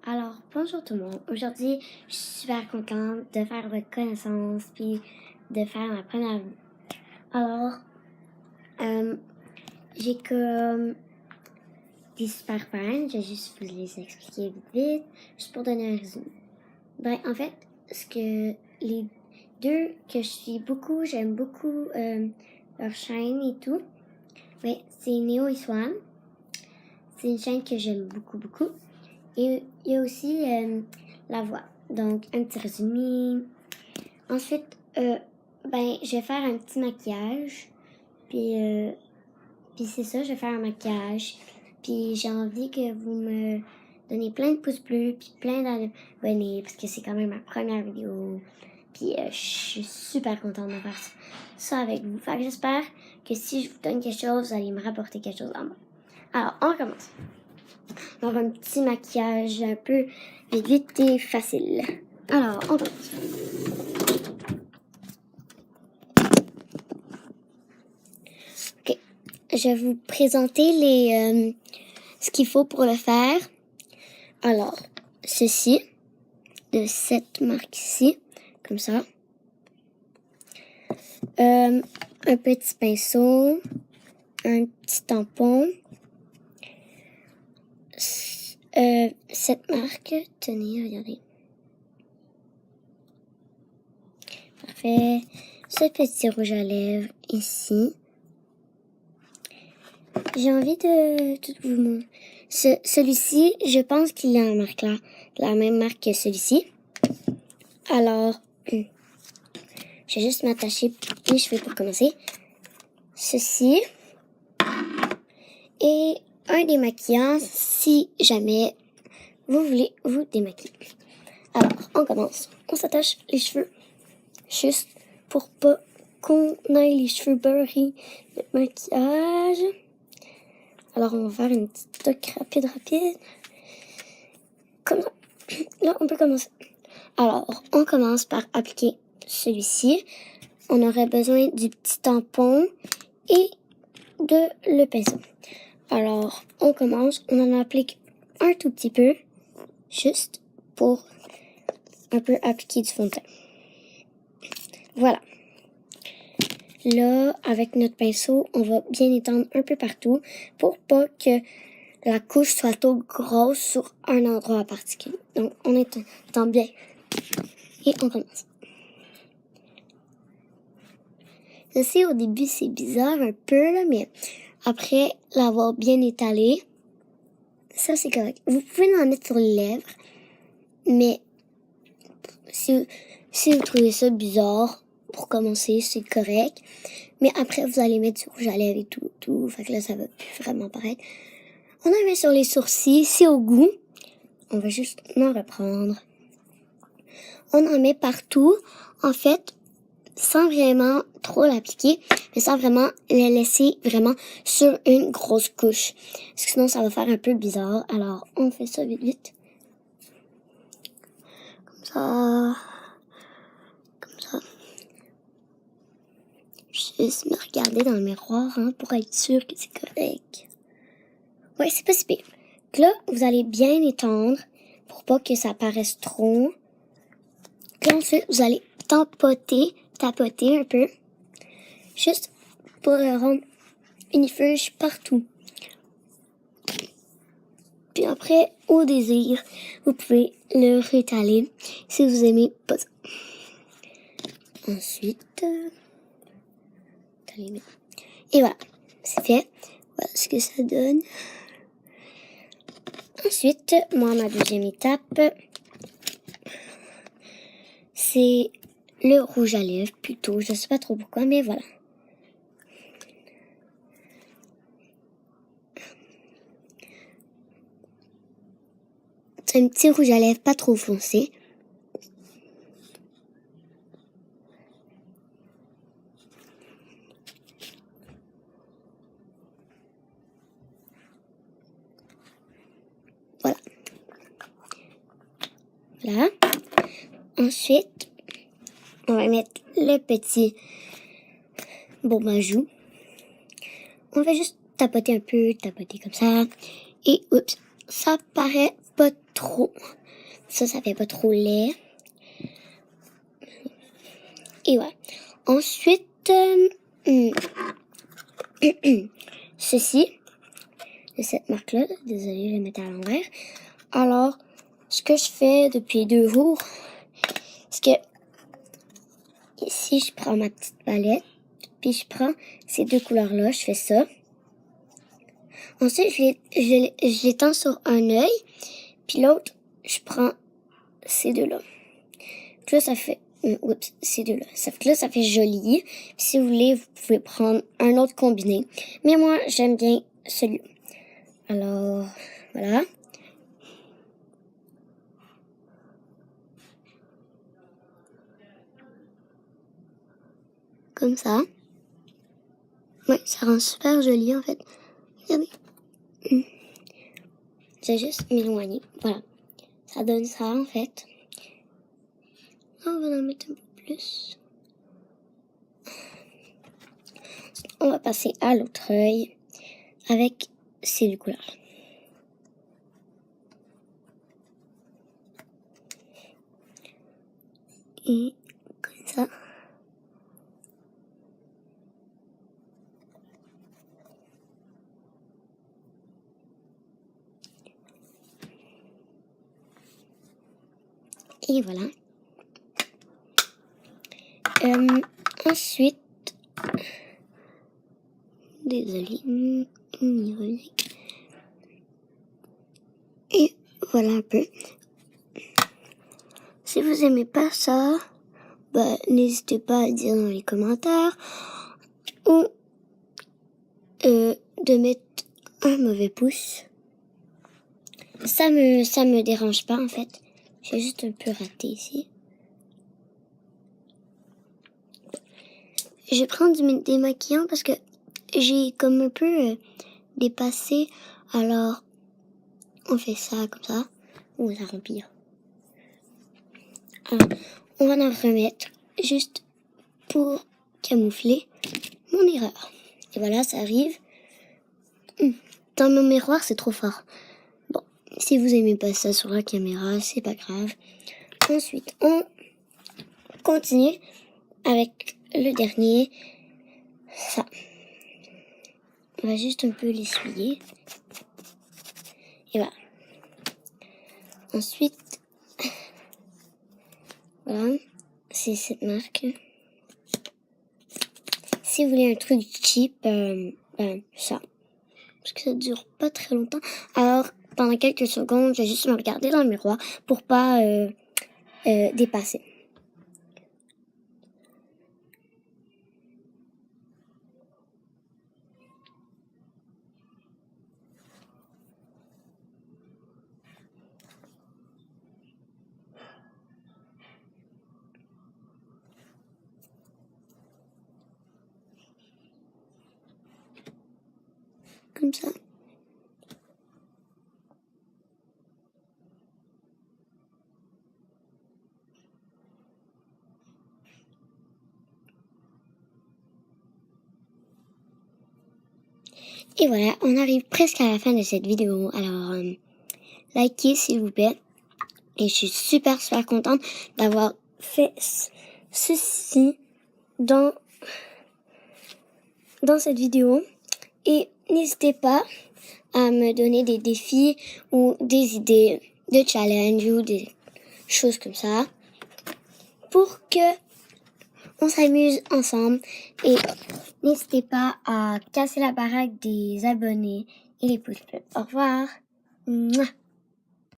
Alors, bonjour tout le monde. Aujourd'hui, je suis super contente de faire votre connaissance puis de faire ma première vue. Alors, j'ai comme des super fans. Je vais juste vous les expliquer vite, juste pour donner un résumé. Ben, en fait, les deux que je suis beaucoup, j'aime beaucoup leur chaîne et tout. Ben, c'est Néo et Swan. C'est une chaîne que j'aime beaucoup. Et il y a aussi la voix. Donc, un petit résumé. Ensuite, je vais faire un petit maquillage. Puis c'est ça, je vais faire un maquillage. Puis j'ai envie que vous me donnez plein de pouces bleus, puis plein d'abonnés, parce que c'est quand même ma première vidéo. Puis je suis super contente de faire ça avec vous. Fait que j'espère que si je vous donne quelque chose, vous allez me rapporter quelque chose à moi. Alors, on commence. Donc, un petit maquillage un peu vite et facile. Alors, on commence. Ok, je vais vous présenter ce qu'il faut pour le faire. Alors, ceci, de cette marque-ci, comme ça. Un petit pinceau, un petit tampon. Cette marque, tenez, regardez. Parfait. Ce petit rouge à lèvres ici. J'ai envie de tout vous montrer. Celui-ci, je pense qu'il est en marque là, la même marque que celui-ci. Alors, je vais juste m'attacher les cheveux pour commencer. Ceci. Et un démaquillant si jamais vous voulez vous démaquiller. Alors, on commence. On s'attache les cheveux juste pour pas qu'on ait les cheveux beurrés de maquillage. Alors, on va faire une petite toque rapide. Comme ça. Là, on peut commencer. Alors, on commence par appliquer celui-ci. On aurait besoin du petit tampon et de le pinceau. Alors, on commence. On en applique un tout petit peu, juste pour un peu appliquer du fond de teint. Voilà. Là, avec notre pinceau, on va bien étendre un peu partout pour pas que la couche soit trop grosse sur un endroit en particulier. Donc, on étend bien. Et on commence. Je sais, au début, c'est bizarre un peu, là, mais après l'avoir bien étalé, ça, c'est correct. Vous pouvez en mettre sur les lèvres, mais si vous trouvez ça bizarre, pour commencer, c'est correct. Mais après, vous allez mettre du rouge à lèvres et tout. Fait que là, ça va plus vraiment paraître. On en met sur les sourcils, c'est au goût. On va juste en reprendre. On en met partout, en fait, sans vraiment trop l'appliquer, mais sans vraiment la laisser vraiment sur une grosse couche. Parce que sinon, ça va faire un peu bizarre. Alors, on fait ça vite. Comme ça. Juste me regarder dans le miroir pour être sûr que c'est correct. Ouais, c'est pas si pire. Donc là, vous allez bien étendre pour pas que ça paraisse trop. Puis ensuite, vous allez tapoter un peu. Juste pour le rendre unifuge partout. Puis après, au désir, vous pouvez le rétaler si vous aimez pas ça. Ensuite, et voilà, c'est fait. Voilà ce que ça donne. Ensuite, moi, ma deuxième étape, c'est le rouge à lèvres, plutôt. Je sais pas trop pourquoi, mais voilà. C'est un petit rouge à lèvres pas trop foncé. Voilà. Ensuite, on va mettre le petit bombe à joues. On va juste tapoter un peu, tapoter comme ça. Et oups, ça paraît pas trop. Ça fait pas trop laid. Et voilà. Ensuite, ceci, de cette marque-là. Désolée, je vais mettre à l'envers. Alors, ce que je fais depuis 2 jours, c'est que ici, je prends ma petite palette, puis je prends ces 2 couleurs-là, je fais ça. Ensuite, je les tends sur un œil, puis l'autre, je prends ces 2-là. Puis là, ça fait... ces 2-là. Ça fait que là, ça fait joli. Puis si vous voulez, vous pouvez prendre un autre combiné. Mais moi, j'aime bien celui-là. Alors, voilà. Comme ça. Ouais, ça rend super joli, en fait. Regardez. J'ai juste m'éloigner. Voilà. Ça donne ça, en fait. On va en mettre un peu plus. On va passer à l'autre œil avec ces 2 couleurs. Et comme ça. Et voilà. Ensuite, désolée, et voilà un peu. Si vous aimez pas ça, n'hésitez pas à dire dans les commentaires ou de mettre un mauvais pouce. Ça me dérange pas en fait. J'ai juste un peu raté ici. Je prends du démaquillant parce que j'ai comme un peu dépassé. Alors, on fait ça comme ça. Ou ça remplit. Alors, on va en remettre juste pour camoufler mon erreur. Et voilà, ça arrive. Dans mon miroir, c'est trop fort. Bon, si vous aimez pas ça sur la caméra, c'est pas grave. Ensuite, on continue avec le dernier. Ça. On va juste un peu l'essuyer. Et voilà. Ensuite, voilà, c'est cette marque. Si vous voulez un truc cheap, ça. Parce que ça dure pas très longtemps. Alors, pendant quelques secondes, je vais juste me regarder dans le miroir pour pas dépasser. Comme ça. Et voilà, on arrive presque à la fin de cette vidéo. Alors, likez s'il vous plaît. Et je suis super contente d'avoir fait ceci dans cette vidéo. Et n'hésitez pas à me donner des défis ou des idées de challenge ou des choses comme ça pour que on s'amuse ensemble. Et n'hésitez pas à casser la baraque des abonnés et les pouces bleus. Au revoir. Mouah.